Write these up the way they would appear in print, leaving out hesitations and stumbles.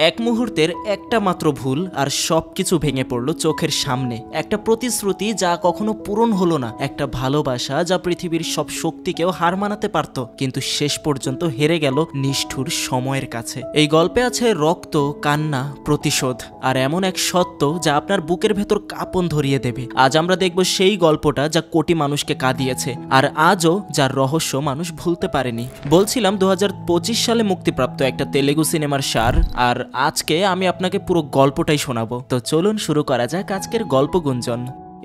এক মুহূর্তের একটা মাত্র ভুল আর সবকিছু ভেঙে পড়লো চোখের সামনে। একটা প্রতিশ্রুতি যা কখনো পূরণ হলো না, একটা ভালোবাসা যা পৃথিবীর সব শক্তিকেও হার মানাতে পারত, কিন্তু শেষ পর্যন্ত হেরে গেল নিষ্ঠুর সময়ের কাছে। এই গল্পে আছে রক্ত, কান্না, প্রতিশোধ আর এমন এক সত্য যা আপনার বুকের ভেতর কাঁপন ধরিয়ে দেবে। আজ আমরা দেখব সেই গল্পটা যা কোটি মানুষকে কাঁদিয়েছে, আর আজও যার রহস্য মানুষ ভুলতে পারেনি। বলছিলাম 2025 সালে মুক্তিপ্রাপ্ত একটা তেলেগু সিনেমার সার, আর আজকে আমি আপনাকে পুরো গল্পটাই শোনাবো। তো চলুন শুরু করা যাক আজকের গল্প গুঞ্জন।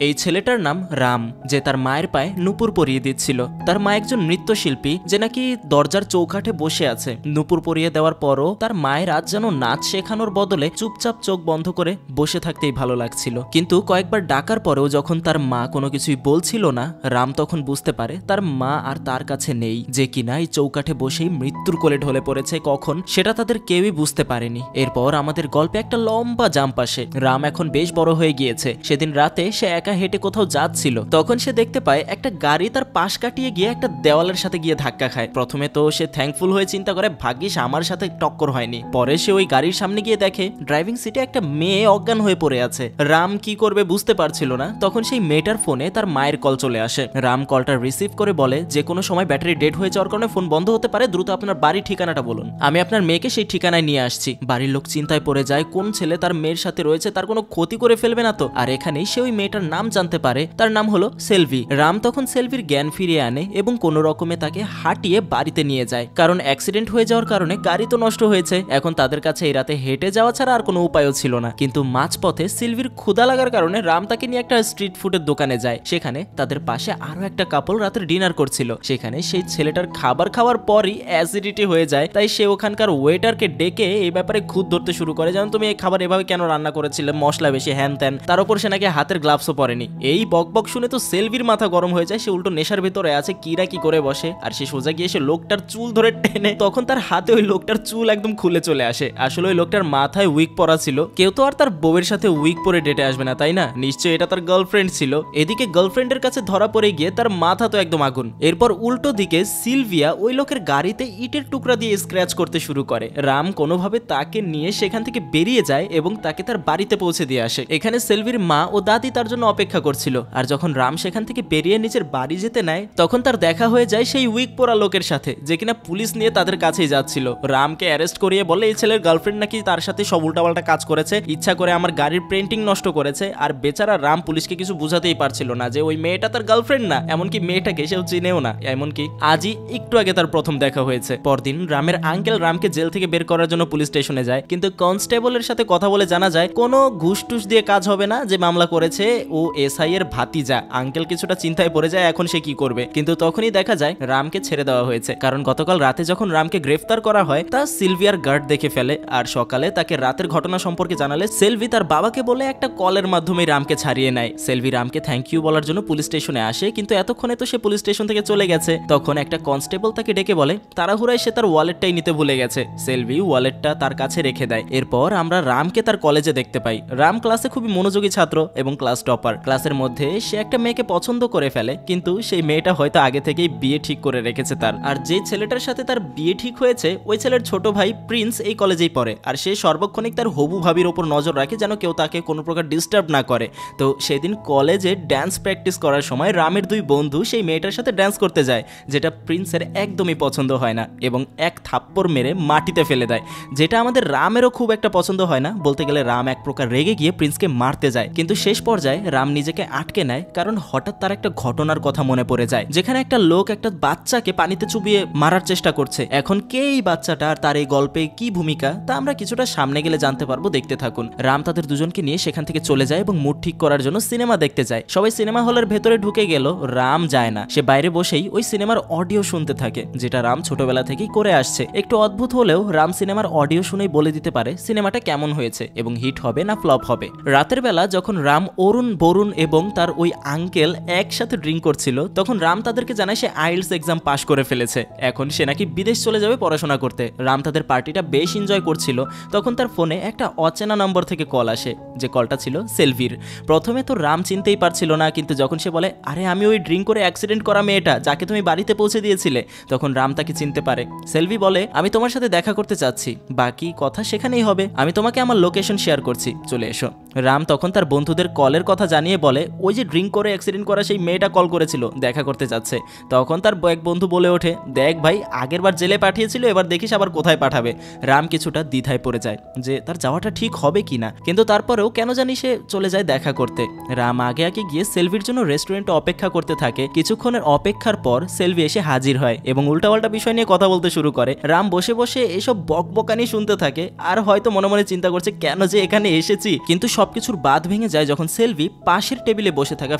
এই ছেলেটার নাম রাম, যে তার মায়ের পায়ে নূপুর পরিয়ে দিচ্ছিল। তার মা একজন নৃত্যশিল্পী যে নাকি দরজার চৌকাঠে বসে আছে। নূপুর পরিয়ে দেওয়ার পরও তার মায়ের আজ যেন নাচ শেখানোর বদলে চুপচাপ চোখ বন্ধ করে বসে থাকতেই ভালো লাগছিল। কিন্তু কয়েকবার ডাকার পরেও যখন তার মা কোনো কিছুই বলছিল না, রাম তখন বুঝতে পারে তার মা আর তার কাছে নেই, যে কিনা এই চৌকাঠে বসেই মৃত্যুর কোলে ঢলে পড়েছে। কখন সেটা তাদের কেউই বুঝতে পারেনি। এরপর আমাদের গল্পে একটা লম্বা জাম্প আসে। রাম এখন বেশ বড় হয়ে গিয়েছে। সেদিন রাতে সে একা হেঁটে কোথাও যাচ্ছিল, তখন সে দেখতে পায় একটা গাড়ি তার পাশ কাটিয়ে গিয়ে একটা দেওয়ালের সাথে গিয়ে ধাক্কা খায়। প্রথমে তো সে থ্যাঙ্কফুল হয়ে চিন্তা করে ভাগ্যিস আমার সাথে টক্কর হয়নি। পরে সে ওই গাড়ির সামনে গিয়ে দেখে ড্রাইভিং সিটে একটা মেয়ে অজ্ঞান হয়ে পড়ে আছে। রাম কি করবে বুঝতে পারছিল না। তখন সেই মেয়েটার ফোনে তার মায়ের কল চলে আসে। রাম কলটা রিসিভ করে বলে, যে কোনো সময় ব্যাটারি ডেড হয়ে যাওয়ার কারণে ফোন বন্ধ হতে পারে, দ্রুত আপনার বাড়ির ঠিকানাটা বলুন, আমি আপনার মেয়েকে সেই ঠিকানায় নিয়ে আসছি। বাড়ির লোক চিন্তায় পড়ে যায়, কোন ছেলে তার মেয়ের সাথে রয়েছে, তার কোনো ক্ষতি করে ফেলবে না তো। আর এখানেই সে ওই মেয়েটার নাম জানতে পারে, তার নাম হলো সেলভি। রাম তখন সেলভির জ্ঞান ফিরিয়ে আনে এবং কোনো রকমে তাকে হাঁটিয়ে বাড়িতে নিয়ে যায়, কারণ অ্যাক্সিডেন্ট হয়ে যাওয়ার কারণে গাড়ি তো নষ্ট হয়েছে। এখন তাদের কাছে এই রাতে হেঁটে যাওয়া ছাড়া আর কোনো উপায়ও ছিল না। কিন্তু মাঝপথে সেলভির ক্ষুধা লাগার কারণে রাম তাকে নিয়ে একটা স্ট্রিট ফুডের দোকানে যায়। সেখানে তাদের পাশে আরো একটা কাপল রাতের ডিনার করছিল। সেখানে সেই ছেলেটার খাবার খাওয়ার পরই অ্যাসিডিটি হয়ে যায়, তাই সে ওখানকার ওয়েটারকে ডেকে এই ব্যাপারে খুদ ধরতে শুরু করে, যেমন তুমি এই খাবার এভাবে কেন রান্না করেছিলে, মশলা বেশি, হ্যান ত্যান। তার উপর সে নাকি হাতের গ্লাভসও পরেনি। এই বকবক শুনে তো সেলভির মাথা গরম হয়ে যায়। সে উল্টো নেশার ভিতরে আছে, কিরা কি করে বসে। আর সে সোজা গিয়ে সে লোকটার চুল ধরে টেনে, তখন তার হাতে ওই লোকটার চুল একদম খুলে চলে আসে। আসলে ওই লোকটার মাথায় উইগ পরা ছিল। কেউ তো আর তার বউয়ের সাথে উইগ পরে ডেটে আসবে না, তাই না? নিশ্চয়ই এটা তার গার্লফ্রেন্ড ছিল। এদিকে গার্লফ্রেন্ডের কাছে ধরা পড়ে গিয়ে তার মাথা তো একদম আগুন। এরপর উল্টো দিকে সিলভিয়া ওই লোকের গাড়িতে ইটের টুকরা দিয়ে স্ক্র্যাচ করতে শুরু করে। রাম কোনোভাবে তাকে নিয়ে সেখান থেকে বেরিয়ে যায় এবং তাকে তার বাড়িতে পৌঁছে দিয়ে আসে। এখানে সেলভির মা ও দাদি তার জন্য অপেক্ষা করছিল। আর যখন রাম সেখান থেকে বেরিয়ে নিজের বাড়ি যেতে নেয়, তখন তার দেখা হয়ে যায় সেই উইগ পরা লোকের সাথে, যে কিনা পুলিশ নিয়ে তাদের কাছেই যাচ্ছিল। রামকে অ্যারেস্ট করিয়ে বলে এই ছেলের গার্লফ্রেন্ড নাকি তার সাথে সব উল্টাপাল্টা কাজ করেছে, ইচ্ছা করে আমার গাড়ির পেন্টিং নষ্ট করেছে। আর বেচারা রাম পুলিশকে কিছু বুঝাতেই পারছিল না যে ওই মেয়েটা তার গার্লফ্রেন্ড না, এমনকি মেয়েটাকে সেও চিনেও না। এমনকি আজই একটু আগে তার প্রথম দেখা হয়েছে। পরদিন রামের আঙ্কেল রামকে জেল থেকে বের করার জন্য পুলিশ স্টেশনে যায়, কিন্তু কনস্টেবলের সাথে কথা বলে জানা যায় কোনো ঘুষ টুস দিয়ে কাজ হবে না। যে মামলা করেছে ও এসআই এর ভাতিজা। আঙ্কেল কিছুটা চিন্তায় পড়ে যায় এখন সে কি করবে, কিন্তু তখনই দেখা যায় রামকে ছেড়ে দেওয়া হয়েছে, কারণ গতকাল রাতে যখন রামকে গ্রেফতার করা হয় তা সিলভিয়ার গার্ড দেখে ফেলে। আর সকালে তাকে রাতের ঘটনা সম্পর্কে জানালে সেলভি তার বাবাকে বলে একটা কলের মাধ্যমে রামকে ছাড়িয়ে নেয়। সেলভি রামকে থ্যাংক ইউ বলার জন্য পুলিশ স্টেশনে আসে, কিন্তু এতক্ষণে তো সে পুলিশ স্টেশন থেকে চলে গেছে। তখন একটা কনস্টেবল তাকে ডেকে বলে তাড়াহুড়ায় সে তার ওয়ালেটটাই নিতে ভুলে গেছে। সেলভি ওয়ালেটটা তার কাছে রেখে দেয়। এরপর আমরা রামকে তার কলেজে দেখতে পাই। রাম ক্লাসে খুবই মনোযোগী ছাত্র এবং ক্লাস টপার। ক্লাসের মধ্যে সে একটা মেয়েকে পছন্দ করে ফেলে, কিন্তু সেই মেয়েটা হয়তো আগে থেকেই বিয়ে ঠিক করে রেখেছে তার। আর যে ছেলেটার সাথে তার বিয়ে ঠিক হয়েছে ওই ছেলের ছোট ভাই প্রিন্স এই কলেজেই পড়ে। আর সে সর্বক্ষণিক তার হবু ভাবির ওপর নজর রাখে যেন কেউ তাকে কোনো প্রকার ডিস্টার্ব না করে। তো সেদিন কলেজে ড্যান্স প্র্যাকটিস করার সময় রামের দুই বন্ধু সেই মেয়েটার সাথে ড্যান্স করতে যায়, যেটা প্রিন্সের একদমই পছন্দ হয় না এবং এক থাপ্পড় মেরে মাটিতে ফেলে দেয়, যেটা আমাদের রামেরও খুব একটা পছন্দ হয় না। বলতে গেলে রাম এক প্রকার রেগে গিয়ে প্রিন্সকে মারতে যায়, কিন্তু শেষ পর্যায়ে রাম নিজেকে আটকে নেয়, কারণ হঠাৎ তার একটা ঘটনার কথা মনে পড়ে যায়, যেখানে একটা লোক একটা বাচ্চাকে পানিতে চুবিয়ে মারার চেষ্টা করছে। এখন কে এই বাচ্চাটা আর তার এই গল্পে কি ভূমিকা তা আমরা কিছুটা সামনে গেলে জানতে পারবো, দেখতে থাকুন। রাম তাদের দুজনকে নিয়ে সেখান থেকে চলে যায় এবং মুড ঠিক করার জন্য সিনেমা দেখতে যায়। সবাই সিনেমা হলের ভেতরে ঢুকে গেল, রাম যায় না। সে বাইরে বসেই ওই সিনেমার অডিও শুনতে থাকে, যেটা রাম ছোটবেলা থেকেই করে আসছে। একটু অদ্ভুত হলেও রাম সিনেমার অডিও শুনেই বলে দিতে পারে সিনেমাটা কেমন হয়েছে এবং হিট হবে না ফ্লপ হবে। রাতের বেলা যখন রাম অরুণ অরুণ এবং তার ওই আঙ্কেল একসাথে ড্রিঙ্ক করছিল, তখন রাম তাদেরকে জানায় সে আইএলটিএস এক্সাম পাস করে ফেলেছে, এখন সে নাকি বিদেশ চলে যাবে পড়াশোনা করতে। রাম তাদের পার্টিটা বেশ এনজয় করছিল, তখন তার ফোনে একটা অচেনা নম্বর থেকে কল আসে, যে কলটা ছিল সেলভির। প্রথমে তো রাম চিনতেই পারছিল না, কিন্তু যখন সে বলে আরে আমি ওই ড্রিঙ্ক করে অ্যাক্সিডেন্ট করা মেয়েটা যাকে তুমি বাড়িতে পৌঁছে দিয়েছিলে, তখন রাম তাকে চিনতে পারে। সেলভি বলে আমি তোমার সাথে দেখা করতে চাচ্ছি, বাকি কথা সেখানেই হবে, আমি তোমাকে আমার লোকেশন শেয়ার করছি, চলে এসো। রাম তখন তার বন্ধুদের কলের কথা জানিয়ে বলে ওই যে ড্রিঙ্ক করে অ্যাক্সিডেন্ট করা সেই মেয়েটা কল করেছিল, দেখা করতে যাচ্ছে। তখন তার এক বন্ধু বলে ওঠে দেখ ভাই, আগের বার জেলে পাঠিয়েছিল, এবার দেখিস আবার কোথায় পাঠাবে। রাম কিছুটা দ্বিধায় পড়ে যায় যে তার যাওয়াটা ঠিক হবে কিনা, কিন্তু তারপরেও কেন জানি সে চলে যায় দেখা করতে। রাম আগে আগে গিয়ে সেলভির জন্য রেস্টুরেন্টে অপেক্ষা করতে থাকে। কিছুক্ষণের অপেক্ষার পর সেলভি এসে হাজির হয় এবং উল্টাপাল্টা বিষয় নিয়ে কথা বলতে শুরু করে। রাম বসে বসে এসব বকবকানি শুনতে থাকে, আর হয়তো মনে মনে চিন্তা করছে কেন যে এখানে এসেছি। কিন্তু সবকিছুর বাদ ভেঙে যায় যখন সেলভি পাশের টেবিলে বসে থাকা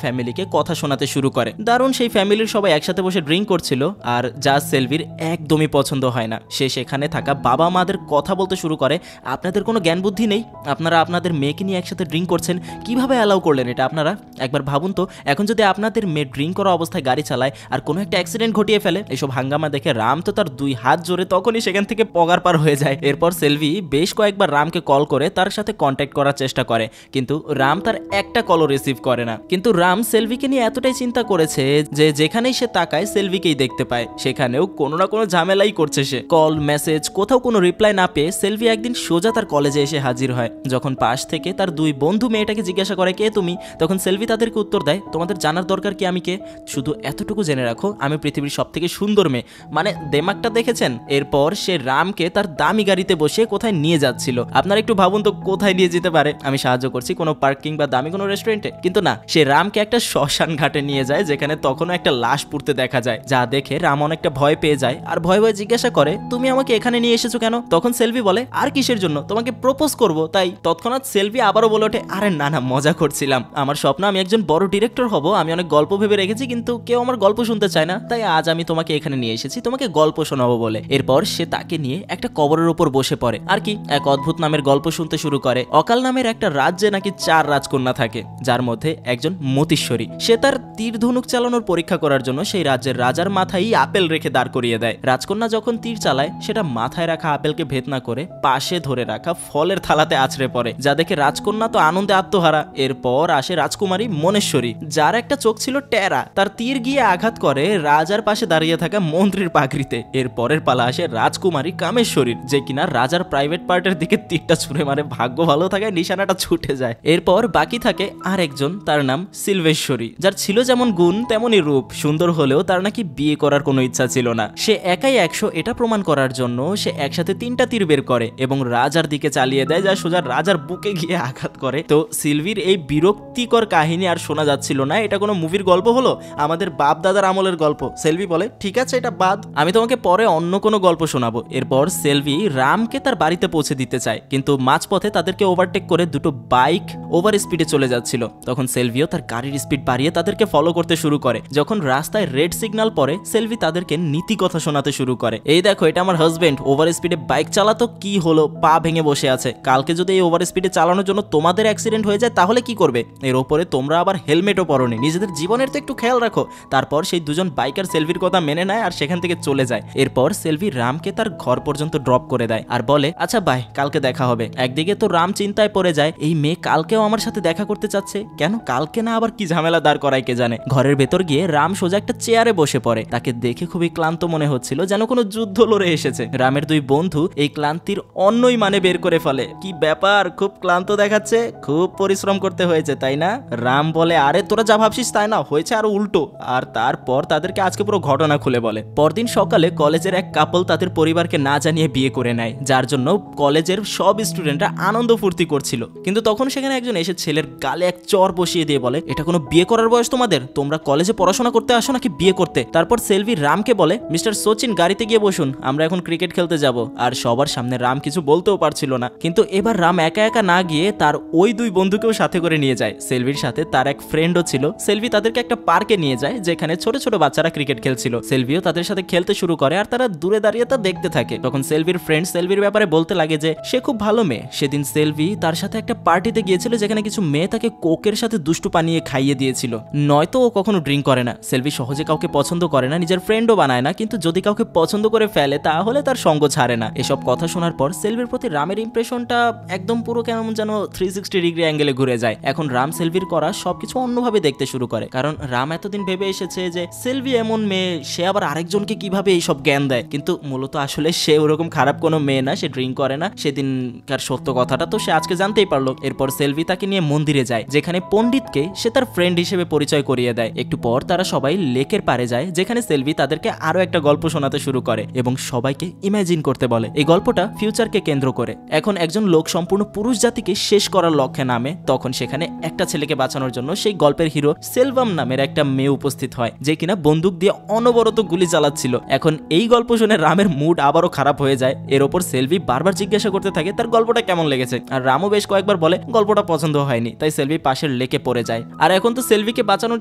ফ্যামিলিকে কথা শোনাতে শুরু করে। দারুণ সেই ফ্যামিলির সবাই একসাথে বসে ড্রিঙ্ক করছিল, আর যা সেলভির একদমই পছন্দ হয় না। সে সেখানে থাকা বাবা মাদের কথা বলতে শুরু করে, আপনাদের কোনো জ্ঞান বুদ্ধি নেই, আপনারা আপনাদের মেয়েকে নিয়ে একসাথে ড্রিঙ্ক করছেন, কিভাবে অ্যালাউ করলেন এটা আপনারা? একবার ভাবুন তো, এখন যদি আপনাদের মেয়ে ড্রিঙ্ক করা অবস্থায় গাড়ি চালায় আর কোনো একটা অ্যাক্সিডেন্ট ঘটিয়ে ফেলে। এসব হাঙ্গামা দেখে রাম তো তার দুই হাত জোরে তখনই সেখান থেকে পগার পার হয়ে যায়। এরপর সেলভি বেশ কয়েকবার রামকে কল করে তার সাথে কন্ট্যাক্ট করার চেষ্টা করে, কিন্তু রাম তার একটা কলও রিসিভ করে না। কিন্তু রাম সেলভিকে নিয়ে এতটাই চিন্তা করেছে যে যেখানেই সে তাকায় সেলভিকেই দেখতে পায়, সেখানেও কোনো না কোনো ঝামেলাই করছে সে। কল মেসেজ কোথাও কোনো রিপ্লাই না পেয়ে সেলভি একদিন সোজা তার কলেজে এসে হাজির হয়। যখন পাশ থেকে তার দুই বন্ধু মেয়েটাকে জিজ্ঞাসা করে কে তুমি, তখন সেলভি তাদেরকে উত্তর দেয় তোমাদের জানার দরকার কি আমি কে, শুধু এতটুকু জেনে রাখো আমি পৃথিবীর সবথেকে সুন্দর মেয়ে। মানে দেমাগটা দেখেছেন? এরপর সে রামকে তার দামি গাড়িতে বসে কোথায় নিয়ে যাচ্ছিল। আপনারা একটু ভাবুন তো কোথায় নিয়ে যেতে পারে? আমি সাহায্য করছি, কোনো পার্কিং বা দামি কোনো রেস্টুরেন্টে? কিন্তু না, সে রামকে একটা শ্মশান ঘাটে নিয়ে যায়, যেখানে তখনও একটা লাশ পুড়তে দেখা যায়, যা দেখে রাম অনেকটা ভয় পেয়ে যায় আর ভয়ে ভয়ে জিজ্ঞাসা করে তুমি আমাকে এখানে নিয়ে এসেছো কেন? তখন সেলভি বলে আর কিসের জন্য, তোমাকে প্রপোজ করব তাই। তৎক্ষণাৎ সেলভি আবারও বলে ওঠে আরে না না, মজা করছিলাম, আমার স্বপ্ন আমি একজন বড় ডিরেক্টর হব, আমি অনেক গল্প ভেবে রেখেছি, কিন্তু কেউ আমার গল্প শুনতে চায় না, তাই আজ আমি তোমাকে এখানে নিয়ে এসেছি তোমাকে গল্প শোনাবো বলে। এরপর সে তাকে নিয়ে একটা কবরের উপর বসে পড়ে আর কি এক অদ্ভুত নামের গল্প শুনতে শুরু করে। অকাল নামের একটা রাজ্যে নাকি 4 রাজকন্যা থাকে, যার মধ্যে একজন মতীশ্বরী। সে তার তীর ধনুক চালানোর পরীক্ষা করার জন্য সেই রাজ্যের রাজার মাথায় আপেল রেখে দাঁড় করিয়ে দেয়। রাজকন্যা যখন তীর চালায় সেটা মাথায় রাখা আপেলকে ভেদ না করে পাশে ধরে রাখা ফলের থালাতে আছড়ে পড়ে, যা দেখে রাজকন্যা তো আনন্দে আত্মহারা। এরপর আসে রাজকুমারী মনেশ্বরী, যার একটা চোখ ছিল টেরা, তার তীর গিয়ে আঘাত করে রাজার পাশে দাঁড়িয়ে থাকা মন্ত্রীর পাগড়িতে। এর পরের পালা আসে রাজকুমারী কামেশ্বরীর, যে কিনা রাজার প্রাইভেট পার্টের দিকে তীরটা ছুঁড়ে মারে, ভাগ্য ভালো থাকে নিশানাটা ছুটে যায়। এরপর বাকি থাকে আর একজন, তার নাম সিলভেশ্বরী, যার ছিল যেমন গুণ তেমনই রূপ, সুন্দর হলেও তার নাকি বিয়ে করার কোনো ইচ্ছা ছিল না। সে একাই 100 এটা প্রমাণ করার জন্য সে একসাথে 3টা তীর বের করে এবং রাজার দিকে চালিয়ে দেয়, যা সোজা রাজার বুকে গিয়ে আঘাত করে। তো সিলভির এই বিরক্তিকর কাহিনী আর শোনা যাচ্ছিল না, এটা কোনো মুভির গল্প হলো, আমাদের বাপ দাদার আমলের গল্প। সেলভি বলে ঠিক আছে এটা বাদ, আমি তোমাকে পরে অন্য কোনো গল্প শোনাবো। এরপর সেলভি রামকে তার বাড়িতে পৌঁছে দিতে চায়, কিন্তু মাঝপথে তাদেরকে ওভারটেক করে দুটো বাইক ওভার স্পিডে চলে যাচ্ছিল। তখন সেলভিও তার গাড়ির স্পিড বাড়িয়ে তাদেরকে ফলো করতে শুরু করে। যখন রাস্তায় রেড সিগন্যাল পড়ে সেলভি তাদেরকে নীতি কথা শোনাতে শুরু করে, এই দেখো এটা আমার হাজবেন্ড ওভার স্পিডে বাইক চালাতো, কি হলো পা ভেঙে বসে আছে, কালকে যদি এই ওভার স্পিডে চালানোর জন্য তোমাদের অ্যাক্সিডেন্ট হয়ে যায় তাহলে কি করবে? এর ওপরে তোমরা আবার হেলমেটও পরোনি, নিজেদের জীবনের তো একটু খেয়াল রাখো। তারপর সেই দুজন বাইকার সেলভির কথা মেনে নেয় আর সেখান থেকে চলে যায়। এরপর সেলভি রামকে তার ঘর পর্যন্ত ড্রপ করে দেয় আর বলে আচ্ছা বাই, কালকে দেখা হবে। একদিকে তো রাম চিন্তায় পড়ে যায়, এই মেয়ে কালকেও আমার সাথে দেখা করতে চাচ্ছে কেন, কালকে না আবার কি ঝামেলা দাঁড় করায় কে জানে। ঘরের ভেতর গিয়ে রাম সোজা একটা চেয়ারে বসে পড়ে, তাকে দেখে খুবই ক্লান্ত মনে হচ্ছিল, যেন কোনো যুদ্ধ লড়ে এসেছে। রামের দুই বন্ধু এই ক্লান্তির অন্যই মানে বের করে ফেলে, কি ব্যাপার খুব ক্লান্ত দেখাচ্ছে, খুব পরিশ্রম করতে হয়েছে তাই না? রাম বলে আরে তোরা যা ভাবছিস তাই না, হয়েছে আরো উল্টো। আর তারপর তাদেরকে আজকে পুরো ঘটনা খুলে বলে। পরদিন সকালে কলেজের এক কাপল তাদের পরিবারকে না জানিয়ে বিয়ে করে নেয়, যার জন্য কলেজের সব স্টুডেন্টরা আনন্দ ফুর্তি করছিল। কিন্তু তখন সেখানে একজন এসে ছেলের গালে এক চর বসিয়ে দিয়ে বলে এটা কোনো বিয়ে করার বয়স তোমাদের? তোমাদের? তোমরা কলেজে পড়াশোনা করতে আসো নাকি বিয়ে করতে? তারপর সেলভি রামকে বলে, মিস্টার সচিন গাড়িতে গিয়ে বসুন, আমরা এখন ক্রিকেট খেলতে যাব। আর সবার সামনে রাম কিছু বলতেও পারছিল না, কিন্তু এবার রাম একা একা না গিয়ে তার ওই দুই বন্ধুকেও সাথে করে নিয়ে যায়। সেলভির সাথে তার এক ফ্রেন্ডও ছিল। সেলভি তাদেরকে একটা পার্কে নিয়ে যায় যেখানে ছোট ছোট বাচ্চারা ক্রিকেট খেলছিল। সেলভিও তাদের সাথে খেলতে শুরু করে আর তারা দূরে দাঁড়িয়ে তা দেখতে থাকে। তখন সেলভির ফ্রেন্ড সেলভির ব্যাপারে বলতে লাগে যে সে খুব ভালো মেয়ে। সেদিন সেলভি তার সাথে একটা পার্টিতে গিয়েছিল যেখানে কিছু মেয়ে তাকে কোকের সাথে দুষ্টু পানিয়ে খাইয়ে দিয়েছিল। নয়তো ও কখনো ড্রিঙ্ক করে না। সেলভি সহজে কাউকে পছন্দ করে না, নিজের ফ্রেন্ডও বানায় না, কিন্তু যদি কাউকে পছন্দ করে ফেলে তাহলে তার সঙ্গ ছাড়ে না। এসব কথা শোনার পর সেলভির প্রতি রামের ইমপ্রেশনটা একদম পুরো কেমন যেন 360 ডিগ্রি অ্যাঙ্গেলে ঘুরে যায়। এখন রাম সেলভির করা সবকিছু অন্যভাবে দেখতে শুরু করে, কারণ রাম এতদিন ভেবে এসেছে যে সেলভি এমন মেয়ে, সে আবার আরেকজনকে কিভাবে এইসব জ্ঞান দেয়, কিন্তু মূলত আসলে সে ওরকম খারাপ কোনো মেয়ে না, সে ড্রিঙ্ক করে না। সেদিনকার সত্য কথাটা তো সে আজকে জানতেই পারলো। এরপর সেলভি তাকে নিয়ে মন্দিরে যায় যেখানে পণ্ডিতকে সে তার ফ্রেন্ড হিসেবে পরিচয় করিয়ে দেয়। একটু পর তারা সবাই লেকের পারে যায় যেখানে সেলভি তাদেরকে আরো একটা গল্প শোনাতে শুরু করে এবং সবাইকে ইমাজিন করতে বলে। এই গল্পটা ফিউচারকে কেন্দ্র করে। এখন একজন লোক সম্পূর্ণ পুরুষ জাতিকে শেষ করার লক্ষ্যে নামে, তখন সেখানে একটা ছেলেকে বাঁচানোর জন্য সেই গল্পের হিরো সেলভাম নামের একটা মেয়ে উপস্থিত হয় যে কিনা বন্দুক দিয়ে অনবরত গুলি চালাচ্ছিল। এখন এই গল্প শুনে রামের মুড আবারও খারাপ হয়ে যায়। এর ওপর সেলভি বারবার জিজ্ঞাসা করতে থাকে তার গল্পটা কেমন লেগেছে, আর রামও বেশ কয়েকবার বলে গল্পটা পছন্দ হয়নি। তাই সেলভি পাশের লেকে পড়ে যায়। আর এখন তো সেলভিকে বাঁচানোর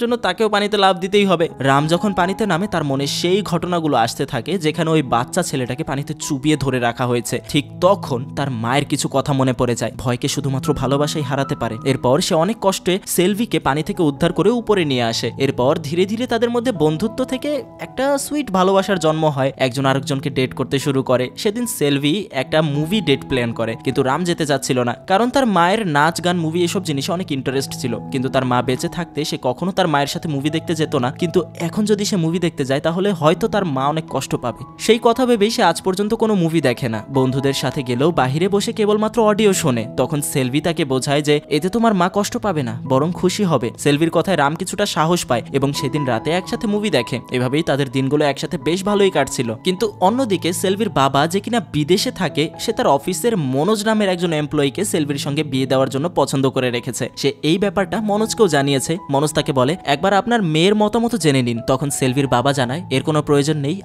জন্য তাকেও পানিতে লাফ দিতেই হবে। রাম যখন পানিতে নামে তার মনে সেই ঘটনাগুলো আসতে থাকে যেখানে ওই বাচ্চা ছেলেটাকে পানিতে চুবিয়ে ধরে রাখা হয়েছে। ঠিক তখন তার মায়ের কিছু কথা মনে পড়ে যায়। ভয়কে শুধুমাত্র ভালোবাসাই হারাতে পারে। এরপর সে অনেক কষ্টে সেলভিকে পানি থেকে উদ্ধার করে উপরে নিয়ে আসে। এরপর ধীরে ধীরে তাদের মধ্যে বন্ধুত্ব থেকে একটা সুইট ভালোবাসার জন্ম হয়। একজন আরেকজনকে ডেট করতে শুরু করে। সেদিন সেলভি একটা মুভি ডেট প্ল্যান করে, কিন্তু রাম যেতে চাচ্ছিল না, কারণ তার মায়ের নাচ গান মুভি এসব জিনিসে অনেক ইন্টারেস্ট ছিল। কিন্তু তার মা বেঁচে থাকতে সে কখনো তার মায়ের সাথে মুভি দেখতে যেত না, কিন্তু এখন যদি সে মুভি দেখতে যায় তাহলে হয়তো তার মা অনেক কষ্ট পাবে। সেই কথা ভেবেই সে আজ পর্যন্ত কোনো মুভি দেখে না। বন্ধুদের সাথে গেলেও বাহিরে বসে কেবলমাত্র অডিও শোনে। তখন সেলভি তাকে বোঝায় যে এতে তোমার মা কষ্ট পাবে না, বরং খুশি হবে। সেলভির কথায় রাম কিছুটা সাহস পায় এবং সেদিন রাতে একসাথে মুভি দেখে। এভাবেই তাদের দিনগুলো একসাথে বেশ ভালোই কাটছিল। কিন্তু অন্যদিকে সেলভির বাবা যে কিনা বিদেশে থাকে, সে তার অফিসের মনোজ নামের একজন এমপ্লয়িকে সেলভির সঙ্গে বিয়ে দেওয়ার জন্য পছন্দ করে রেখেছে। সে এই ব্যাপারটা মনোজকেও জানিয়েছে। মনোজ তাকে বলে একবার আপনার মেয়ের মতামত জেনে নিন। তখন সেলভির বাবা জানায় এর কোনো প্রয়োজন নেই,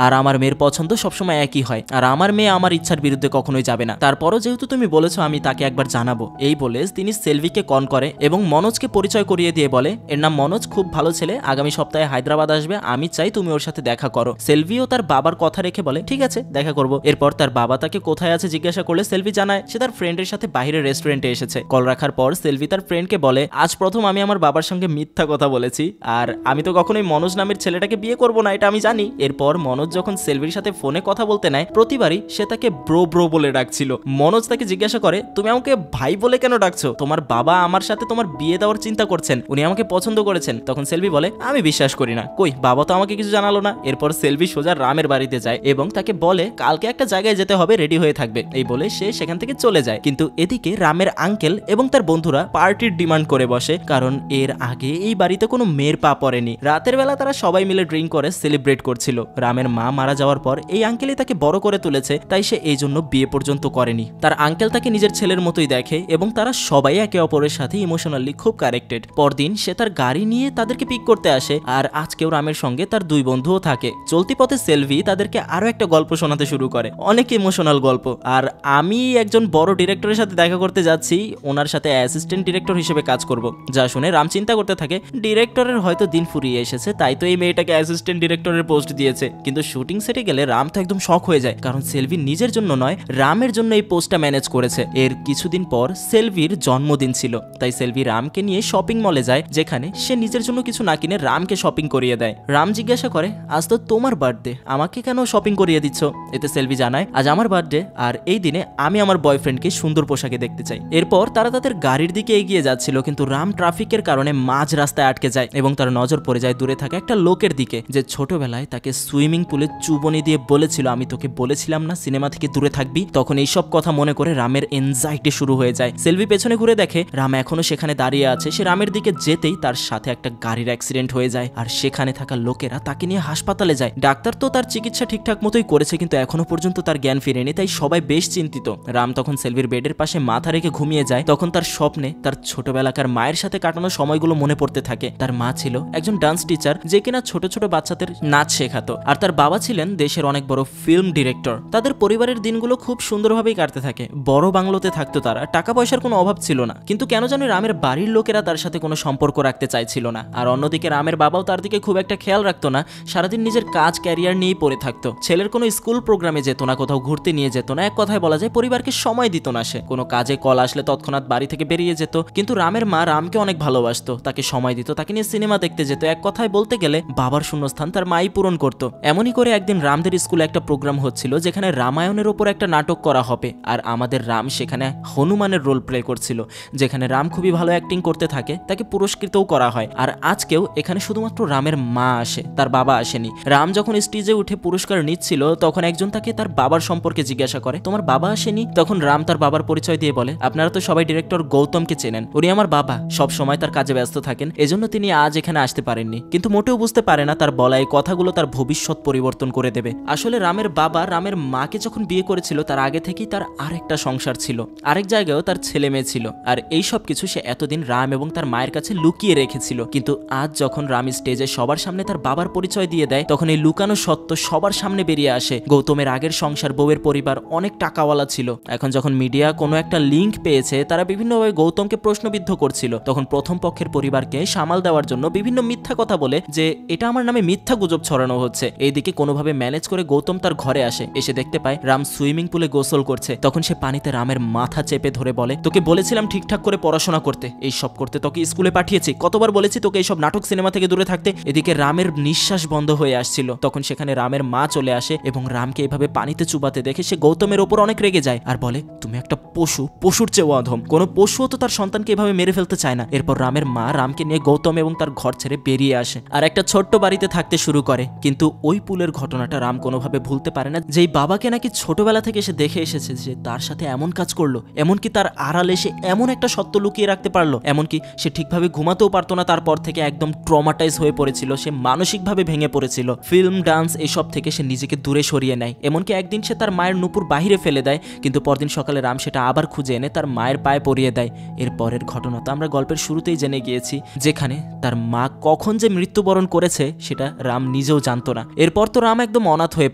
আমার মেয়ের পছন্দ সবসময় একই হয়, আর আমার মেয়ে আমার ইচ্ছার বিরুদ্ধে কখনোই যাবে না। তারপরও যেহেতু তুমি বলেছো আমি তাকে একবার জানাবো। এই বলে তিনি সেলভিকে কল করে এবং মনোজকে পরিচয় করিয়ে দিয়ে বলে এর নাম মনোজ, খুব ভালো ছেলে, আগামী সপ্তাহে হায়দ্রাবাদ আসবে, আমি চাই তুমি ওর সাথে দেখা করো। সেলভিও তার বাবার কথা রেখে বলে ঠিক আছে, দেখা করব। এরপর তার বাবা তাকে কোথায় আছে জিজ্ঞাসা করলে সেলভি জানায় সে তার ফ্রেন্ডের সাথে বাইরের রেস্টুরেন্টে এসেছে। কল রাখার পর সেলভি তার ফ্রেন্ডকে বলে আজ প্রথম আমি আমার বাবার সঙ্গে মিথ্যা কথা বলেছি, আর আমি তো কখনোই মনোজ নামের ছেলেটাকে বিয়ে করব না, এটা আমি জানি। এরপর মনোজ যখন সেলভির সাথে ফোনে কথা বলতে নেয় প্রতিবারই সে তাকে ব্রো ব্রো বলে ডাকছিল। মনোজ তাকে জিজ্ঞাসা করে তুমি আমাকে ভাই বলে কেন ডাকছো? তোমার বাবা আমার সাথে তোমার বিয়ে দেওয়ার চিন্তা করছেন, উনি আমাকে পছন্দ করেছেন। তখন সেলভি বলে আমি বিশ্বাস করি না, কই বাবা তো আমাকে কিছু জানালো না। এরপর সেলভি সোজা রামের বাড়িতে যায় এবং তাকে বলে কালকে একটা জায়গায় যেতে হবে, রেডি হয়ে থাকবে। এই বলে সে সেখান থেকে চলে যায়। কিন্তু এদিকে রামের আঙ্কেল এবং তার বন্ধুরা পার্টির ডিমান্ড করে বসে, কারণ এর আগে এই বাড়িতে কোনো মেয়ের পা পড়েনি। রাতের বেলা তারা সবাই মিলে ড্রিঙ্ক করে সেলিব্রেট করছিল। রামের মা মারা যাওয়ার পর এই আঙ্কেলই তাকে বড় করে তুলেছে, তাই সে এই জন্য বিয়ে পর্যন্ত করেনি। তার আঙ্কেল তাকে নিজের ছেলের মতোই দেখে এবং তারা সবাই একে অপরের সাথে ইমোশনালি খুব কানেক্টেড। পরদিন সে তার গাড়ি নিয়ে তাদেরকে পিক করতে আসে, আর আজকেও রামের সঙ্গে তার দুই বন্ধুও থাকে। চলতি পথে সেলভি তাদেরকে আরো একটা গল্প শোনাতে শুরু করে, অনেক ইমোশনাল গল্প। আর আমি একজন বড় ডিরেক্টরের সাথে দেখা করতে যাচ্ছি, ওনার সাথে অ্যাসিস্ট্যান্ট ডিরেক্টর হিসেবে কাজ করব। যা শুনে রাম চিন্তা করতে থাকে ডিরেক্টরের হয়তো দিন ফুরিয়ে এসেছে, তাই তো এই মেয়েটাকে অ্যাসিস্ট্যান্ট ডিরেক্টরের পোস্ট দিয়েছে। কিন্তু শুটিং সেটে গেলে রাম তো একদম শক হয়ে যায়, কারণ সেলভি নিজের জন্য নয় রামের জন্য এই পোস্টটা ম্যানেজ করেছে। এর কিছুদিন পর সেলভির জন্মদিন ছিল, তাই সেলভি রামকে নিয়ে শপিং মলে যায়, যেখানে সে নিজের জন্য কিছু না কিনে রামকে শপিং করিয়ে দেয়। রাম জিজ্ঞাসা করে আজ তো তোমার বার্থডে, আমাকে কেন শপিং করিয়ে দিচ্ছ? এতে সেলভি জানায় আজ আমার বার্থডে, আর এই দিনে আমি আমার বয়ফ্রেন্ডকে সুন্দর পোশাকে দেখতে চাই। এরপর তারা তাদের গাড়ির দিকে এগিয়ে যাচ্ছিল, কিন্তু রাম ট্রাফিকের কারণে মাঝ রাস্তায় আটকে যায় এবং তার নজর পড়ে যায় দূরে থাকা একটা লোকের দিকে, যে ছোটবেলায় তাকে সুইমিং পুলে চুবনি দিয়ে বলেছিল আমি তোকে বলেছিলাম না সিনেমা থেকে দূরে থাকবি। তখন এইসব কথা মনে করে রামের এনজাইটি শুরু হয়ে যায়। সেলভি পেছনে ঘুরে দেখে রাম এখনো সেখানে দাঁড়িয়ে আছে। সে রামের দিকে যেতেই তার সাথে একটা গাড়ির অ্যাক্সিডেন্ট হয়ে যায়, আর সেখানে থাকা লোকেরা তাকে নিয়ে হাসপাতালে যায়। ডাক্তার তো তার চিকিৎসা ঠিকঠাক মতোই করেছে, কিন্তু এখনো পর্যন্ত তার জ্ঞান ফিরেনি, তাই সবাই বেশ চিন্তিত। রাম তখন সেলভির বেডের পাশে মাথা রেখে ঘুমিয়ে যায়। তখন তার স্বপ্নে তার ছোটবেলাকার মায়ের সাথে কাটানো সময়গুলো মনে পড়তে থাকে। তার মা ছিল একজন ডান্স টিচার যে কিনা ছোট ছোট বাচ্চাদের নাচ শেখাতো, আর তার বাবা ছিলেন দেশের অনেক বড় ফিল্ম ডিরেক্টর। তাদের পরিবারের দিনগুলো খুব সুন্দরভাবেই কাটতে থাকে। বড় বাংলোতে থাকতো তারা, টাকা পয়সার কোনো অভাব ছিল না। কিন্তু কেন জানি রামের বাড়ির লোকেরা তার সাথে কোনো সম্পর্ক রাখতে চাইছিল না। আর অন্যদিকে রামের বাবাও তার দিকে খুব একটা খেয়াল রাখতো না, সারাদিন নিজের কাজ ক্যারিয়ার নিয়েই পড়ে থাকতো। ছেলের কোনো স্কুল প্রোগ্রামে যেত না, কোথাও ঘুরতে নিয়ে যেত না, এক কথায় বলা যায় পরিবারকে সময় দিত না। সে কোনো কাজে কল আসলে তৎক্ষণাৎ বাড়ি থেকে বেরিয়ে যেত। কিন্তু রামের মা রামকে অনেক ভালোবাসতো, তাকে সময় দিত, তাকে নিয়ে সিনেমা দেখতে যেত। এক কথায় বলতে গেলে বাবার শূন্যস্থান তার মাই পূরণ করত। এমনই করে একদিন রামদের স্কুলে একটা প্রোগ্রাম হচ্ছিল যেখানে রামায়ণের ওপর একটা নাটক করা হবে, আর আমাদের রাম সেখানে হনুমানের রোল প্লে করছিল, যেখানে রাম খুবই ভালো অ্যাক্টিং করতে থাকে, তাকে পুরস্কৃতও করা হয়। আর আজকেও এখানে শুধুমাত্র রামের মা আসে, তার বাবা আসেনি। রাম যখন স্টেজে উঠে পুরস্কার নিচ্ছিল তখন একজন তাকে তার বাবার সম্পর্কে জিজ্ঞাসা করে, তোমার বাবা আসেনি? তখন রাম তার বাবার পরিচয় দিয়ে বলে, আপনারা তো সবাই ডিরেক্টর গৌতমকে চেনেন, উনি আমার বাবা, সব সময় তার কাজে ব্যস্ত থাকেন, এজন্য তিনি আজ এখানে আসতে পারেননি। কিন্তু মোটেও বুঝতে পারে না তার বলা এই কথাগুলো তার ভবিষ্যৎ পরিবর্তন করে দেবে। আসলে রামের বাবা রামের মাকে যখন বিয়ে করেছিল তার আগে থেকেই তার আরেকটা সংসার ছিল, আরেক জায়গায়ও তার ছেলে মেয়ে ছিল। আর এই সব কিছু সে এতদিন রাম এবং তার মায়ের কাছে লুকিয়ে রেখেছিল। কিন্তু আজ যখন রাম স্টেজে সবার সামনে তার বাবার পরিচয় দিয়ে দেয় তখন এই লুকানো সত্য সবার সামনে বেরিয়ে আসে। গৌতমের আগের সংসার, বউয়ের পরিবার অনেক টাকাওয়ালা ছিল। এখন যখন মিডিয়া কোনো একটা লিঙ্ক পেয়েছে, তারা বিভিন্নভাবে গৌতমকে প্রশ্নবিদ্ধ করছিল, তখন প্রথম পক্ষের পরিবারকে সামাল দেওয়ার জন্য বিভিন্ন মিথ্যা কথা বলে যে এটা আমার নামে মিথ্যা গুজব ছড়ানো হচ্ছে। এইদিকে কোনোভাবে ম্যানেজ করে গৌতম তার ঘরে আসে, এসে দেখতে পায় রাম সুইমিং পুলে গোসল করছে। তখন সে পানিতে রামের মাথা চেপে ধরে বলে, তোকে বলেছিলাম ঠিকঠাক করে পড়াশোনা করতে, এই সব করতে তোকে স্কুলে পাঠিয়েছি, কতবার বলেছি তোকে এইসব নাটক সিনেমা থেকে দূরে থাকতে। এদিকে রামের নিঃশ্বাস বন্ধ হয়ে আসছিল। তখন সেখানে রামের মা চলে আসে এবং রামকে এভাবে পানিতে চুবাতে দেখে সে গৌতমের ওপর অনেক রেগে যায় আর বলে, তুমি একটা পশু, পশুর চেয়েও অধম, কোনো পশুও তো তার সন্তানকে এভাবে মেরে ফেলতে চায় না। এরপর রামের মা রামকে নিয়ে গৌতম এবং তার ঘর ছেড়ে বেরিয়ে আসে আর একটা ছোট্ট বাড়িতে থাকতে শুরু করে। কিন্তু ওই পুলের ঘটনাটা রাম কোনোভাবে ভুলতে পারে না, যেই বাবাকে নাকি ছোটবেলা থেকে সে দেখে এসেছে যে তার সাথে এমন কাজ করলো, এমনকি তার আড়ালে সে এমন একটা সত্য লুকিয়ে রাখতে পারলো, এমনকি সে ঠিকভাবে ঘুমাতেও পারতো না। তারপর থেকে একদম ট্রমাটাইজ হয়ে পড়েছিল, সে মানসিকভাবে ভেঙে পড়েছিল। ফিল্ম, ডান্স এসব থেকে সে নিজেকে দূরে সরিয়ে নেয়। এমনকি একদিন সে তার মায়ের নুপুর বাহিরে ফেলে দেয়, কিন্তু পরদিন সকালে রাম সেটা আবার খুঁজে এনে তার মায়ের পায়ে পরিয়ে দেয়। এর পরের ঘটনা তো আমরা গল্পের শুরুতেই জেনে গিয়েছি, যেখানে তার মা কখন যে মৃত্যুবরণ করেছে সেটা রাম নিজেও জানতো না। এরপর তো রাম একদম অনাথ হয়ে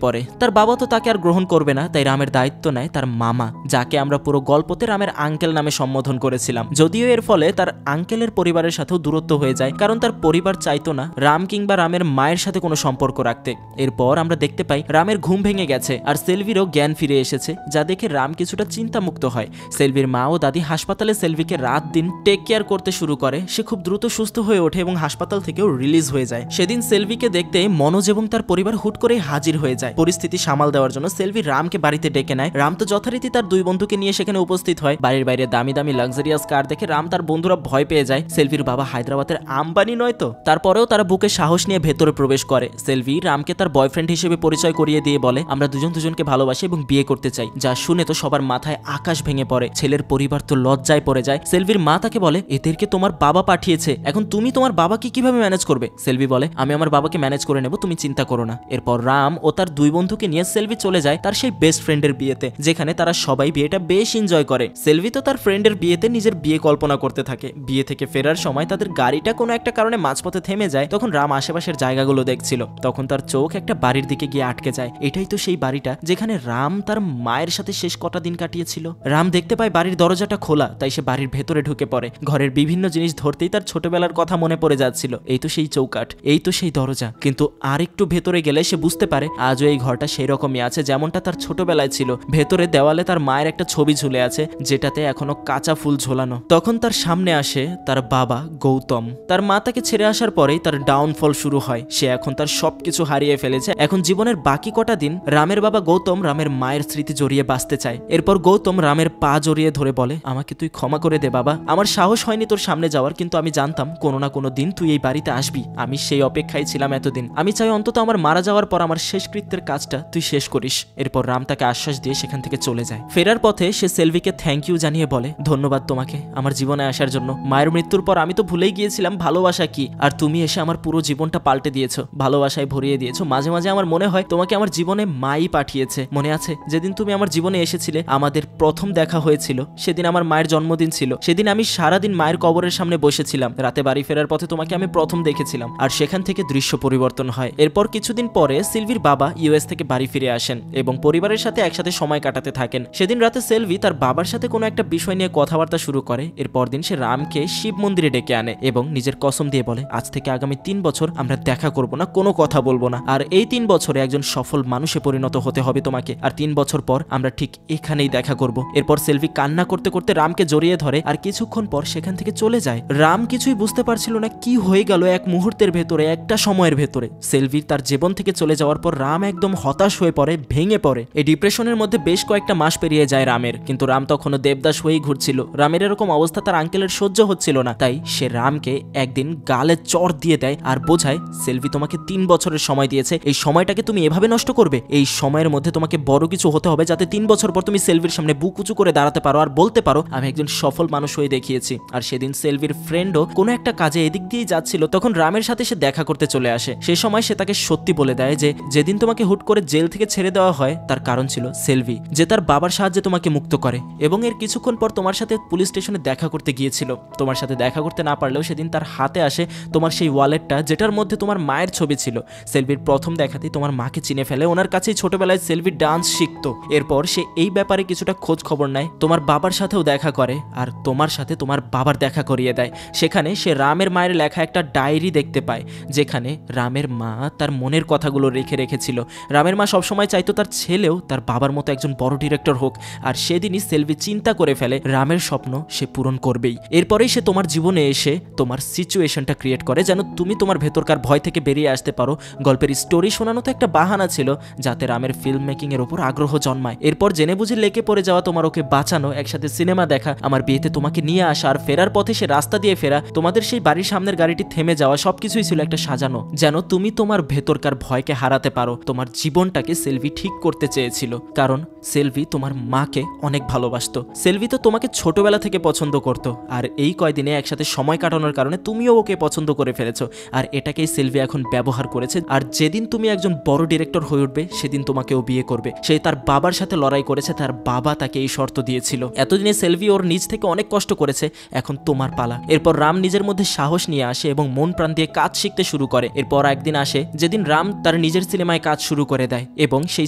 পড়ে। তার বাবা তো তাকে আর গ্রহণ করবে না, তাই রামের দায়িত্ব নেয় তার মামা, যাকে আমরা পুরো গল্পতে রামের আঙ্কেল নামে সম্বোধন করেছিলাম। যদিও এর ফলে তার আঙ্কেলের পরিবারের সাথেও দূরত্ব হয়ে যায়, কারণ তার পরিবার চাইতো না রাম কিংবা রামের মায়ের সাথে কোনো সম্পর্ক রাখতে। এরপর আমরা দেখতে পাই রামের ঘুম ভেঙে গেছে আর সেলভিরও জ্ঞান ফিরে এসেছে, যা দেখে রাম কিছুটা চিন্তামুক্ত হয়। সেলভির মা ও দাদি হাসপাতালে সেলভিকে রাত দিন টেক কেয়ার করতে শুরু করে। সে খুব দ্রুত সুস্থ হয়ে ওঠে এবং হাসপাতাল থেকেও রিলিজ হয়ে যায়। সেদিন সেলভিকে দেখতে মনোজ এবং তার পরিবার হুট করে হাজির হয়ে যায়। পরিস্থিতি সামাল দেওয়ার জন্য সেলভি রামকে বাড়িতে ডেকে নেয়। রাম তো যথারীতি তার দুই বন্ধুকে নিয়ে সেখানে উপস্থিত হয়। বাড়ির বাইরে দামি দামি লাক্সারিয়াস কার দেখে রাম তার বন্ধুরা ভয় পেয়ে যায়। সেলভির বাবা হায়দ্রাবাদের আম্বানি নয় তো। তারপরেও তারা বুকে সাহস নিয়ে ভেতরে প্রবেশ করে। সেলভি রামকে তার বয়ফ্রেন্ড হিসেবে পরিচয় করিয়ে দিয়ে বলে, আমরা দুজন দুজনকে ভালোবাসি এবং বিয়ে করতে চাই। যা শুনে তো সবার মাথায় আকাশ ভেঙে পড়ে। ছেলের পরিবার তো লজ্জায় পড়ে যায়। সেলভির মা তাকে বলে, এদেরকে তোমার বাবা পাঠিয়েছে, এখন তুমি তোমার বাবাকে কিভাবে ম্যানেজ করবে? সেলভি বলে, আমি আমার বাবাকে ম্যানেজ করে নেব, তুমি চিন্তা করো না। এরপর রাম ও তার দুই বন্ধুকে নিয়ে সেলভি চলে যায় তার সেই বেস্ট ফ্রেন্ডের বিয়েতে, যেখানে তারা সবাই বিয়েটা বেশ এনজয় করে। সেলভি তো তার ফ্রেন্ডের বিয়েতে নিজের বিয়ে কল্পনা করতে থাকে। বিয়ে থেকে ফেরার সময় তাদের গাড়িটা কোনো একটা কারণে মাঝপথে থেমে যায়। তখন রাম আশেপাশের জায়গাগুলো দেখছিল। তখন তার চোখ একটা বাড়ির দিকে গিয়ে আটকে যায়। এটাই তো সেই বাড়িটা যেখানে রাম তার মায়ের সাথে শেষ কটা দিন কাটিয়েছিল। রাম দেখতে পায় বাড়ির দরজাটা খোলা, তাই সে বাড়ির ভেতরে ঢুকে পড়ে। ঘরের বিভিন্ন জিনিস ধরতেই তার ছোটবেলার কথা মনে পড়ে যাচ্ছিল। এই তো সেই চৌকাঠ, এই তো সেই দরজা। কিন্তু আর একটু ভেতরে গেলে সে বুঝতে পারে আজও এই ঘরটা সেই রকমই আছে যেমনটা তার ছোটবেলায় ছিল। ভেতরে দেওয়ালে তার মায়ের একটা ছবি ঝুলে আছে, যেটাতে এখনো কাঁচা ফুল ঝোলানো। তখন তার সামনে আসে তার বাবা গৌতম। তার মা তাকে ছেড়ে আসার পরেই তার ডাউনফল শুরু হয়। সে এখন তার সবকিছু হারিয়ে ফেলেছে। এখন জীবনের বাকি কটা দিন রামের বাবা গৌতম রামের মায়ের স্মৃতি জড়িয়ে বাঁচতে চায়। এরপর গৌতম রামের পা জড়িয়ে ধরে বলে, আমাকে তুই ক্ষমা করে দে বাবা, আমার সাহস হয়নি তোর সামনে যাওয়ার, কিন্তু আমি জানতাম কোনো না কোনো দিন তুই এই বাড়িতে আসবি। আমি সেই অপেক্ষায় ছিলাম এতদিন। আমি চাই অন্তত আমার মারা যাওয়ার পর আমার শেষকৃত্যের কাজটা তুই শেষ করিস। এরপর রাম তাকে আশ্বাস দিয়ে সেখান থেকে চলে যায়। ফেরার পথে সে সেলভিকে থ্যাংক ইউ জানিয়ে বলে, ধন্যবাদ তোমাকে আমার জীবনে আসার জন্য। মায়ের মৃত্যুর পর আমি তো ভুলেই গিয়েছিলাম ভালোবাসা কি, আর তুমি এসে আমার পুরো জীবনটা পাল্টে দিয়েছো, ভালোবাসায় ভরিয়ে দিয়েছো। মাঝে মাঝে আমার মনে হয় তোমাকে আমার জীবনে মাই পাঠিয়েছে। মনে আছে যেদিন তুমি আমার জীবনে এসেছিলে, আমাদের প্রথম দেখা হয়েছিল, সেদিন আমার মায়ের জন্মদিন ছিল। সেদিন আমি সারাদিন মায়ের কবরের সামনে বসেছিলাম। রাতে রাতে বাড়ি ফেরার পথে তোমাকে আমি প্রথম দেখেছিলাম। আর সেখান থেকে দৃশ্য পরিবর্তন হয়। এরপর কিছুদিন পরে সেলভির বাবা ইউএস থেকে বাড়ি ফিরে আসেন এবং পরিবারের সাথে একসাথে সময় কাটাতে থাকেন। সেদিন রাতে সেলভি তার বাবার সাথে কোনো একটা বিষয় নিয়ে কথাবার্তা শুরু করে। এরপর দিন সে রামকে শিব মন্দিরে ডেকে আনে এবং নিজের কসম দিয়ে বলে, আজ থেকে আগামী 3 বছর আমরা দেখা করব না, কোনো কথা বলবো না, আর এই 3 বছরে একজন সফল মানুষে পরিণত হতে হবে তোমাকে, আর 3 বছর পর আমরা ঠিক এখানেই দেখা করব। এরপর সেলভি কান্না করতে করতে রামকে জড়িয়ে ধরে আর কিছুক্ষণ পর সেখান থেকে চলে যায়। রাম কিছুই বুঝতে পারছিল না কি হয়ে গেল এক মুহূর্তের ভেতরে, একটা সময়ের ভেতরে। সেলভি তার জীবন থেকে চলে যাওয়ার পর রাম একদম হতাশ হয়ে পড়ে, ভেঙে পড়ে। এই ডিপ্রেশনের মধ্যে বেশ কয়েকটা মাস পেরিয়ে যায় রামের, কিন্তু রাম তখনও দেবদাস হয়েই ঘুরছিল। রামের এরকম অবস্থা তার আঙ্কেলের সহ্য হচ্ছিল না, তাই সে রামকে একদিন গালে চড় দিয়ে দেয় আর বোঝায়, সেলভি তোমাকে 3 বছরের সময় দিয়েছে, এই সময়টাকে তুমি এভাবে নষ্ট করবে? এই সময়ের মধ্যে তোমাকে বড় কিছু হতে হবে যাতে 3 বছর পর তুমি সেলভির সামনে বুক উঁচু করে দাঁড়াতে পারো আর বলতে পারো আমি একজন সফল মানুষ হয়ে দেখিয়েছি। আর সেদিন সেলভির ফ্রেন্ডও কোনো একটা কাজে এদিক দিয়েই যাচ্ছিল, তখন রামের সাথে সে দেখা করতে চলে আসে। সেই সময় সে তাকে সত্যি বলে দেয় যে যেদিন তোমাকে হুট করে জেল থেকে ছেড়ে দেওয়া হয় তার কারণ ছিল সেলভি, যে তার বাবার সাহায্যে তোমাকে মুক্ত করে এবং এর কিছুক্ষণ পর তোমার সাথে পুলিশ স্টেশনে দেখা করতে গিয়েছিল। তোমার সাথে দেখা করতে না পারলেও সেদিন তার হাতে আসে তোমার সেই ওয়ালেটটা যেটার মধ্যে তোমার মায়ের ছবি ছিল। সেলভির প্রথম দেখাতেই তোমার মাকে চিনে ফেলে, ওনার কাছেই ছোটবেলায় সেলভি ডান্স শিখতো। এরপর সে এই ব্যাপারে কিছুটা খোঁজ খবর নেয়, তোমার বাবার সাথেও দেখা করে আর তোমার সাথে তোমার বাবার দেখা করিয়ে দেয়। সেখানে সে রামের মায়ের লেখা একটা ডায়েরি দেখতে পায়, যেখানে রামের মা তার মনের কথাগুলো রেখেছিল। রামের মা সবসময় চাইতো তার ছেলেও তার বাবার মতো একজন বড় ডিরেক্টর হোক, আর সেদিনই সেলভি চিন্তা করে ফেলে রামের স্বপ্ন সে পূরণ করবেই। এরপরেই সে তোমার জীবনে এসে তোমার সিচুয়েশনটা ক্রিয়েট করে যেন তুমি তোমার ভেতরকার ভয় থেকে বেরিয়ে আসতে পারো। গল্পের স্টোরি শোনানো তো একটা বাহানা ছিল যাতে রামের ফিল্ম মেকিং এর উপর আগ্রহ জন্মায়। এরপর জেনে বুঝে লেকে পড়ে যাওয়া, তোমার ওকে বাঁচানো, একসাথে সিনেমা দেখা, আমার বিয়েতে তোমাকে নিয়ে আসা, আর ফেরার পথে সে রাস্তা দিয়ে ফেরা, তোমাদের সেই বাড়ির সামনের গাড়িটি থেমে যাওয়া, সবকিছুই ছিল একটা সাজানো যেন তুমি তোমার ভেতরকার ভয়কে হারাতে পারো। তোমার জীবনটাকে সেলভি ঠিক করতে চেয়েছিল, কারণ সেলভি তোমার মাকে অনেক ভালোবাসতো। সেলভি তো তোমাকে ছোটবেলা থেকে পছন্দ করতো, আর এই কয়দিনে একসাথে সময় কাটানোর কারণে তুমিও ওকে পছন্দ করে ফেলেছো, আর এটাকেই সেলভি এখন ব্যবহার করেছে। আর যেদিন তুমি একজন বড় ডিরেক্টর হয়ে উঠবে সেদিন তোমাকেও বিয়ে করবে। সে তার বাবার সাথে লড়াই করেছে, তার বাবা তাকে এই শর্ত দিয়েছিল। এতদিনে সেলভি ওর নিজ থেকে অনেক কষ্ট করেছে, এখন তোমার পালা। এরপর রাম নিজের মধ্যে সাহস নিয়ে আসে এবং মন প্রাণ দিয়ে কাজ শিখতে শুরু করে। এরপর একদিন আসে যেদিন রাম তার নিজের সিনেমায় কাজ শুরু করে দেয় এবং সেই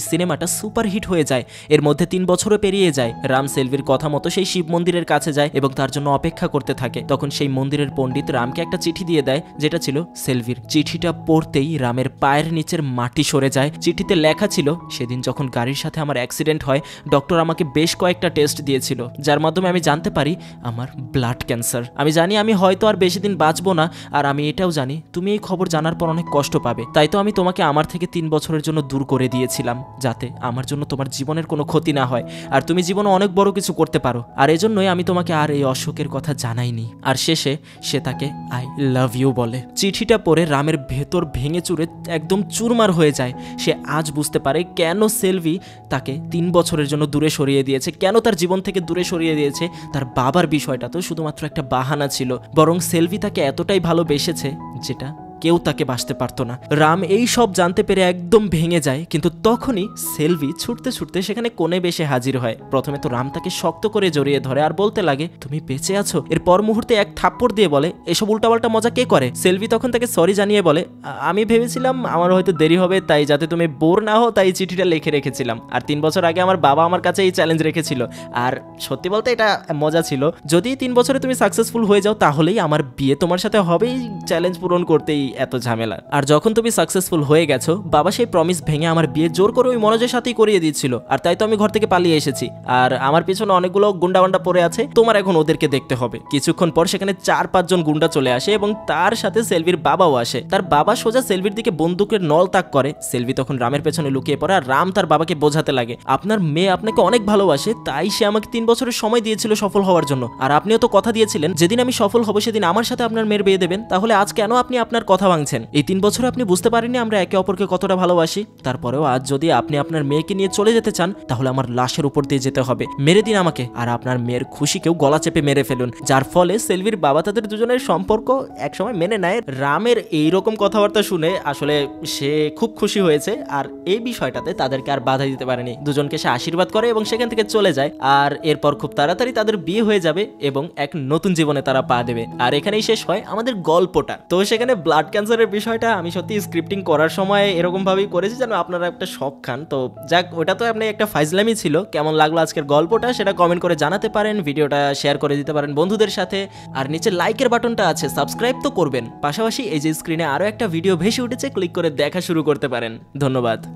সিনেমাটা সুপারহিট হয়ে যায়। এর মধ্যে 3 বছরও পেরিয়ে যায়। রাম সেলভির কথা মতো সেই শিব মন্দিরের কাছে যায় এবং তার জন্য অপেক্ষা করতে থাকে। তখন সেই মন্দিরের পণ্ডিত রামকে একটা চিঠি দিয়ে দেয় যেটা ছিল সেলভির। চিঠিটা পড়তেই রামের পায়ের নিচের মাটি সরে যায়। চিঠিতে লেখা ছিল, সেদিন যখন গাড়ির সাথে আমার অ্যাক্সিডেন্ট হয় ডক্টর আমাকে বেশ কয়েকটা টেস্ট দিয়েছিল যার মাধ্যমে আমি জানতে পারি আমার ব্লাড ক্যান্সার। আমি জানি আমি হয়তো আর বেশি দিন বাঁচবো না, আর আমি এটাও জানি তুমি এই খবর জানার পর অনেক কষ্ট পাবে। তাই তো আমি তোমাকে আমার থেকে 3 বছরের জন্য দূর করে দিয়েছিলাম যাতে আমার জন্য তোমার জীবনের কোনো ক্ষতি না হয় আর তুমি জীবনে অনেক বড় কিছু করতে পারো। আর এজন্যই আমি তোমাকে আর এই অসুখের কথা জানাইনি। আর শেষে সে তাকে আই লাভ ইউ বলে। চিঠিটা পড়ে রামের ভেতর ভেঙে চুরে একদম চুরমার হয়ে যায়। সে আজ বুঝতে পারে কেন সেলভি তাকে 3 বছরের জন্য দূরে সরিয়ে দিয়েছে, কেন তার জীবন থেকে দূরে সরিয়ে দিয়েছে। তার বাবার বিষয়টা তো শুধুমাত্র একটা বাহানা ছিল, বরং সেলভি তাকে এতটাই ভালোবেসেছে যেটা কেউ তাকে বাঁচতে পারতো না। রাম এই সব জানতে পেরে একদম ভেঙে যায়, কিন্তু তখনই সেলভি ছুটতে ছুটতে সেখানে কোণে বেশে হাজির হয়। প্রথমে তো রাম তাকে শক্ত করে জড়িয়ে ধরে আর বলতে লাগে তুমি বেঁচে আছো। এর পর মুহূর্তে এক থাপ্পড় দিয়ে বলে এসব উল্টাপাল্টা মজা কে করে। সেলভি তখন তাকে সরি জানিয়ে বলে আমি ভেবেছিলাম আমার হয়তো দেরি হবে, তাই যাতে তুমি বোর না হও তাই চিঠিটা লিখে রেখেছিলাম। আর 3 বছর আগে আমার বাবা আমার কাছে এই চ্যালেঞ্জ রেখেছিল, আর সত্যি বলতে এটা মজা ছিল। যদি 3 বছরে তুমি সাকসেসফুল হয়ে যাও তাহলেই আমার বিয়ে তোমার সাথে হবেই, চ্যালেঞ্জ পূরণ করতেই এত ঝামেলা। আর যখন তুমি সাকসেসফুল হয়ে গেছো, বাবা সেই প্রমিস ভেঙে আমার বিয়ে জোর করে ওই মনোজের সাথেই করিয়ে দিচ্ছিল, আর তাই তো আমি ঘর থেকে পালিয়ে এসেছি। আর আমার পিছনে অনেকগুলো গুন্ডা পড়ে আছে, তোমার এখন ওদেরকে দেখতে হবে। কিছুক্ষণ পর সেখানে 4-5 জন গুন্ডা চলে আসে এবং তার সাথে সেলভির বাবাও আসে। তার বাবা সোজা সেলভির দিকে বন্দুকের নল তাক করে। সেলভি তখন রামের পেছনে লুকিয়ে পড়ে আর রাম তার বাবাকে বোঝাতে লাগে আপনার মেয়ে আপনাকে অনেক ভালোবাসে, তাই সে আমাকে 3 বছরের সময় দিয়েছিল সফল হওয়ার জন্য। আর আপনিও তো কথা দিয়েছিলেন যেদিন আমি সফল হব সেদিন আমার সাথে আপনার মেয়ের বিয়ে দেবেন, তাহলে আজ কেন আপনি আপনার কথা কথা ভাঙছেন। এই 3 বছরে আপনি বুঝতে পারেননি আমরা একে অপরকে কতটা ভালোবাসি। তারপরেও আজ যদি আপনি আপনার মেয়েকে নিয়ে চলে যেতে চান তাহলে আমার লাশের উপর দিয়ে যেতে হবে, মেরে দিন আমাকে, আর আপনার মেয়ের খুশিকেও গলা চেপে মেরে ফেলুন, যার ফলে সেলভির বাবা তাদের দুজনের সম্পর্ক একসময় মেনে নেয়। রামের এইরকম কথাবার্তা শুনে আসলে সে খুব খুশি হয়েছে, আর এই বিষয়টাতে তাদেরকে আর বাধা দিতে পারেনি। দুজনকে সে আশীর্বাদ করে এবং সেখান থেকে চলে যায়। আর এরপর খুব তাড়াতাড়ি তাদের বিয়ে হয়ে যাবে এবং এক নতুন জীবনে তারা পা দেবে। আর এখানেই শেষ হয় আমাদের গল্পটা। তো সেখানে ব্লাড ক্যান্সারের বিষয়টা আমি সত্যি স্ক্রিপ্টিং করার সময় এরকম ভাবেই করেছি যেন আপনারা একটা শখ খান। তো যাক, ওটা তো আপনি একটা ফাইজলামি ছিল। কেমন লাগলো আজকের গল্পটা সেটা কমেন্ট করে জানাতে পারেন, ভিডিওটা শেয়ার করে দিতে পারেন বন্ধুদের সাথে, আর নিচে লাইকের বাটনটা আছে, সাবস্ক্রাইব তো করবেন। পাশাপাশি এই যে স্ক্রিনে আরো একটা ভিডিও ভেসে উঠেছে, ক্লিক করে দেখা শুরু করতে পারেন। ধন্যবাদ।